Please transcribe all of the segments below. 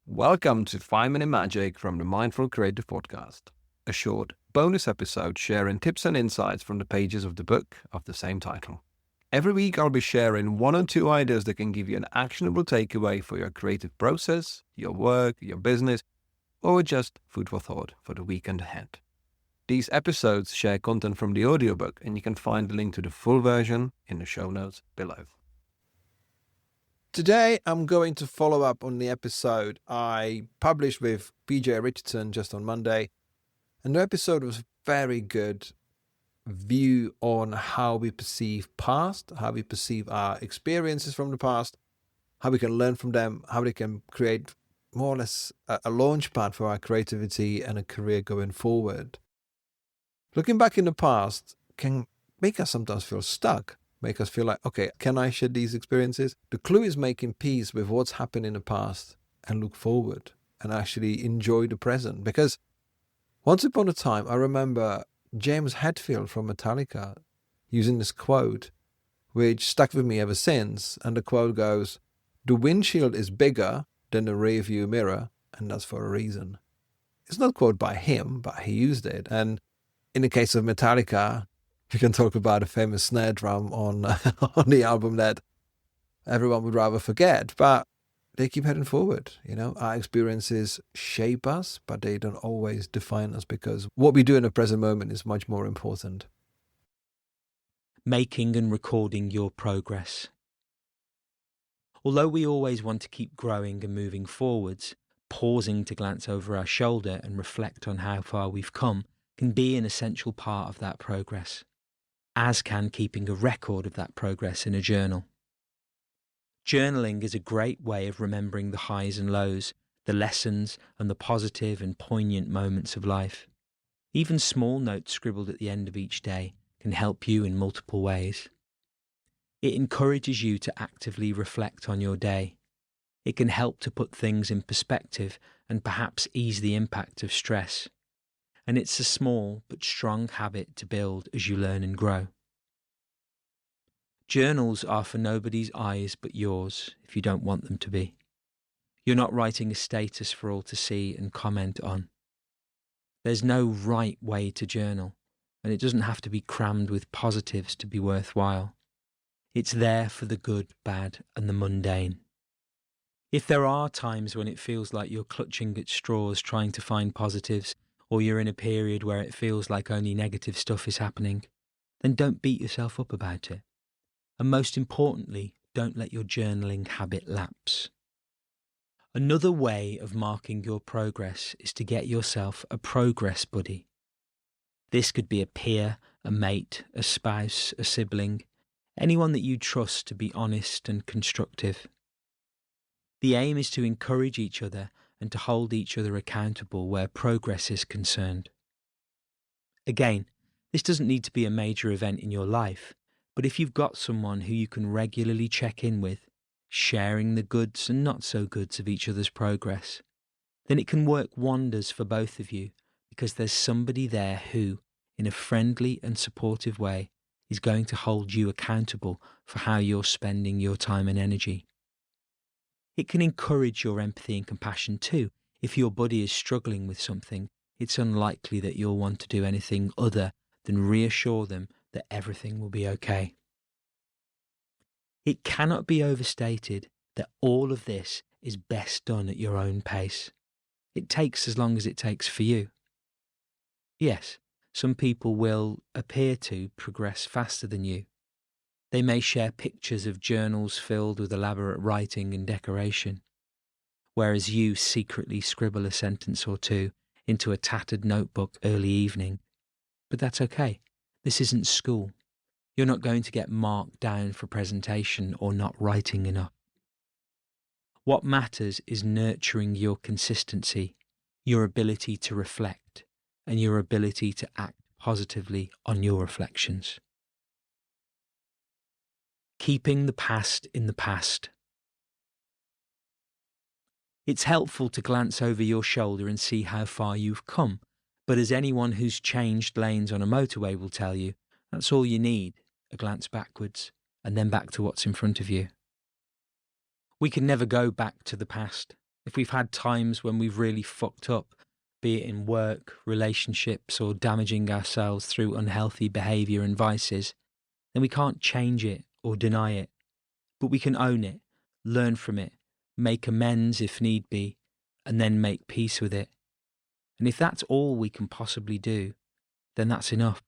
Welcome to 5 Minute Magic from the Mindful Creative Podcast, a short bonus episode sharing tips and insights from the pages of the book of the same title. Every week I'll be sharing 1 or 2 ideas that can give you an actionable takeaway for your creative process, your work, your business, or just food for thought for the weekend ahead. These episodes share content from the audiobook, and you can find the link to the full version in the show notes below. Today, I'm going to follow up on the episode I published with PJ Richardson just on Monday. And the episode was very good view on how we perceive past, how we perceive our experiences from the past, how we can learn from them, how they can create more or less a launch pad for our creativity and a career going forward. Looking back in the past can make us sometimes feel stuck. Make us feel like, okay, can I shed these experiences? The clue is making peace with what's happened in the past and look forward and actually enjoy the present. Because once upon a time, I remember James Hetfield from Metallica using this quote, which stuck with me ever since. And the quote goes, "The windshield is bigger than the rear view mirror, and that's for a reason." It's not a quote by him, but he used it. And in the case of Metallica, you can talk about a famous snare drum on on the album that everyone would rather forget, but they keep heading forward. Our experiences shape us, but they don't always define us, because what we do in the present moment is much more important. Making and recording your progress. Although we always want to keep growing and moving forwards, pausing to glance over our shoulder and reflect on how far we've come can be an essential part of that progress, as can keeping a record of that progress in a journal. Journaling is a great way of remembering the highs and lows, the lessons and the positive and poignant moments of life. Even small notes scribbled at the end of each day can help you in multiple ways. It encourages you to actively reflect on your day. It can help to put things in perspective and perhaps ease the impact of stress. And it's a small but strong habit to build as you learn and grow. Journals are for nobody's eyes but yours, if you don't want them to be. You're not writing a status for all to see and comment on. There's no right way to journal, and it doesn't have to be crammed with positives to be worthwhile. It's there for the good, bad, and the mundane. If there are times when it feels like you're clutching at straws trying to find positives, or you're in a period where it feels like only negative stuff is happening, then don't beat yourself up about it. And most importantly, don't let your journaling habit lapse. Another way of marking your progress is to get yourself a progress buddy. This could be a peer, a mate, a spouse, a sibling, anyone that you trust to be honest and constructive. The aim is to encourage each other and to hold each other accountable where progress is concerned. Again, this doesn't need to be a major event in your life, but if you've got someone who you can regularly check in with, sharing the goods and not so goods of each other's progress, then it can work wonders for both of you, because there's somebody there who, in a friendly and supportive way, is going to hold you accountable for how you're spending your time and energy. It can encourage your empathy and compassion too. If your buddy is struggling with something, it's unlikely that you'll want to do anything other than reassure them that everything will be okay. It cannot be overstated that all of this is best done at your own pace. It takes as long as it takes for you. Yes, some people will appear to progress faster than you. They may share pictures of journals filled with elaborate writing and decoration, whereas you secretly scribble a sentence or two into a tattered notebook early evening. But that's okay. This isn't school. You're not going to get marked down for presentation or not writing enough. What matters is nurturing your consistency, your ability to reflect, and your ability to act positively on your reflections. Keeping the past in the past. It's helpful to glance over your shoulder and see how far you've come, but as anyone who's changed lanes on a motorway will tell you, that's all you need, a glance backwards, and then back to what's in front of you. We can never go back to the past, if we've had times when we've really fucked up, be it in work, relationships, or damaging ourselves through unhealthy behaviour and vices, then we can't change it or deny it. But we can own it, learn from it, make amends if need be, and then make peace with it. And if that's all we can possibly do, then that's enough.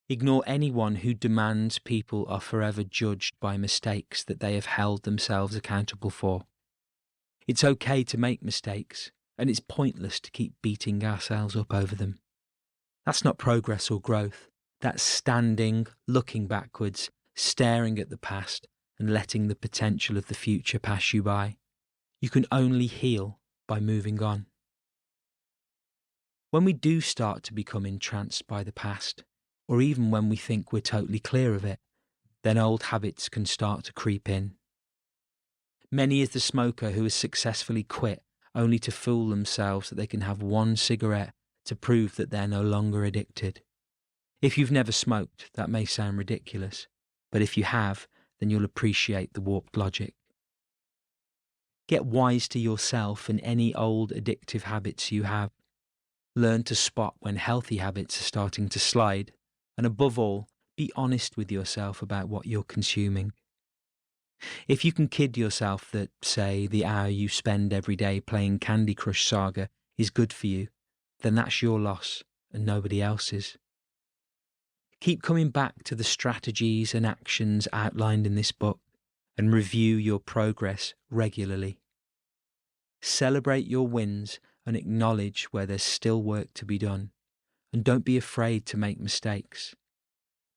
Ignore anyone who demands people are forever judged by mistakes that they have held themselves accountable for. It's okay to make mistakes, and it's pointless to keep beating ourselves up over them. That's not progress or growth. That's standing, looking backwards, staring at the past, and letting the potential of the future pass you by. You can only heal by moving on. When we do start to become entranced by the past, or even when we think we're totally clear of it, then old habits can start to creep in. Many is the smoker who has successfully quit only to fool themselves that they can have one cigarette to prove that they're no longer addicted. If you've never smoked, that may sound ridiculous, but if you have, then you'll appreciate the warped logic. Get wise to yourself and any old addictive habits you have. Learn to spot when healthy habits are starting to slide, and above all, be honest with yourself about what you're consuming. If you can kid yourself that, say, the hour you spend every day playing Candy Crush Saga is good for you, then that's your loss and nobody else's. Keep coming back to the strategies and actions outlined in this book and review your progress regularly. Celebrate your wins and acknowledge where there's still work to be done, and don't be afraid to make mistakes.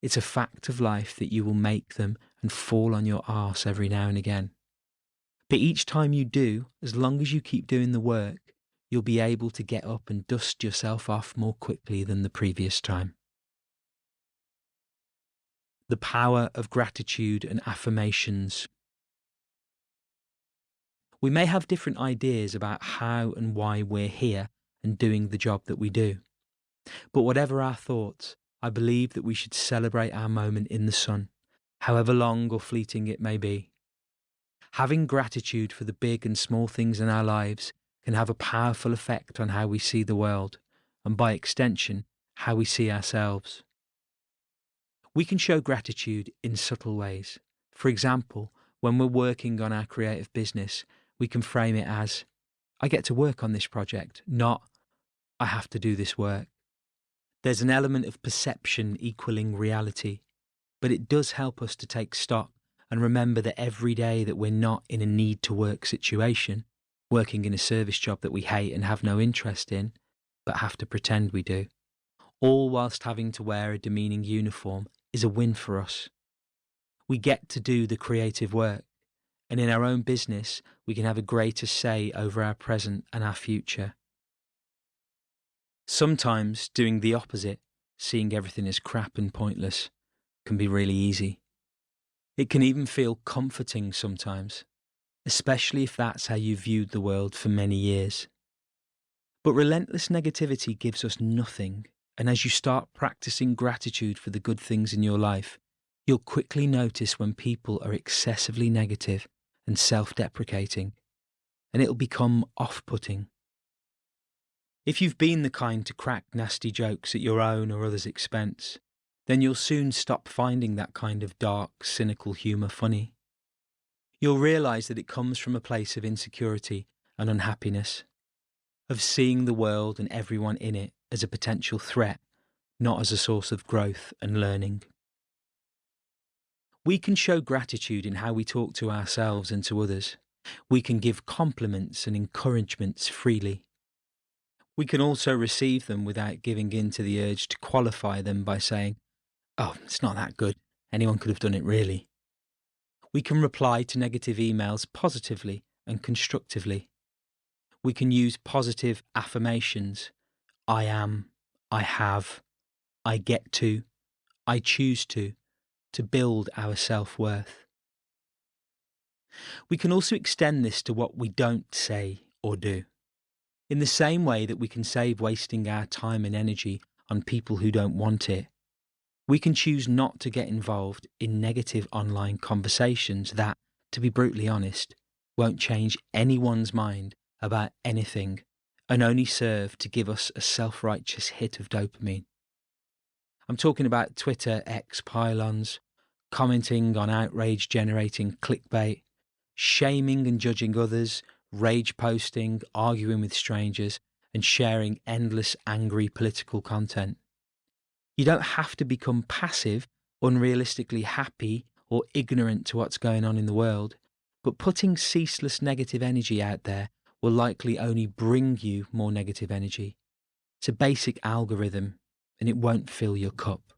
It's a fact of life that you will make them and fall on your arse every now and again. But each time you do, as long as you keep doing the work, you'll be able to get up and dust yourself off more quickly than the previous time. The power of gratitude and affirmations. We may have different ideas about how and why we're here and doing the job that we do. But whatever our thoughts, I believe that we should celebrate our moment in the sun, however long or fleeting it may be. Having gratitude for the big and small things in our lives can have a powerful effect on how we see the world, and by extension, how we see ourselves. We can show gratitude in subtle ways. For example, when we're working on our creative business, we can frame it as, I get to work on this project, not, I have to do this work. There's an element of perception equaling reality, but it does help us to take stock and remember that every day that we're not in a need-to-work situation, working in a service job that we hate and have no interest in, but have to pretend we do, all whilst having to wear a demeaning uniform, is a win for us. We get to do the creative work, and in our own business, we can have a greater say over our present and our future. Sometimes doing the opposite, seeing everything as crap and pointless, can be really easy. It can even feel comforting sometimes, especially if that's how you viewed the world for many years. But relentless negativity gives us nothing, and as you start practicing gratitude for the good things in your life, you'll quickly notice when people are excessively negative and self-deprecating, and it'll become off-putting. If you've been the kind to crack nasty jokes at your own or others' expense, then you'll soon stop finding that kind of dark, cynical humour funny. You'll realise that it comes from a place of insecurity and unhappiness, of seeing the world and everyone in it as a potential threat, not as a source of growth and learning. We can show gratitude in how we talk to ourselves and to others. We can give compliments and encouragements freely. We can also receive them without giving in to the urge to qualify them by saying, oh, it's not that good. Anyone could have done it really. We can reply to negative emails positively and constructively. We can use positive affirmations. I am, I have, I get to, I choose to build our self-worth. We can also extend this to what we don't say or do. In the same way that we can save wasting our time and energy on people who don't want it, we can choose not to get involved in negative online conversations that, to be brutally honest, won't change anyone's mind about anything and only serve to give us a self-righteous hit of dopamine. I'm talking about Twitter X pylons, commenting on outrage-generating clickbait, shaming and judging others, rage posting, arguing with strangers, and sharing endless angry political content. You don't have to become passive, unrealistically happy, or ignorant to what's going on in the world, but putting ceaseless negative energy out there will likely only bring you more negative energy. It's a basic algorithm, and it won't fill your cup.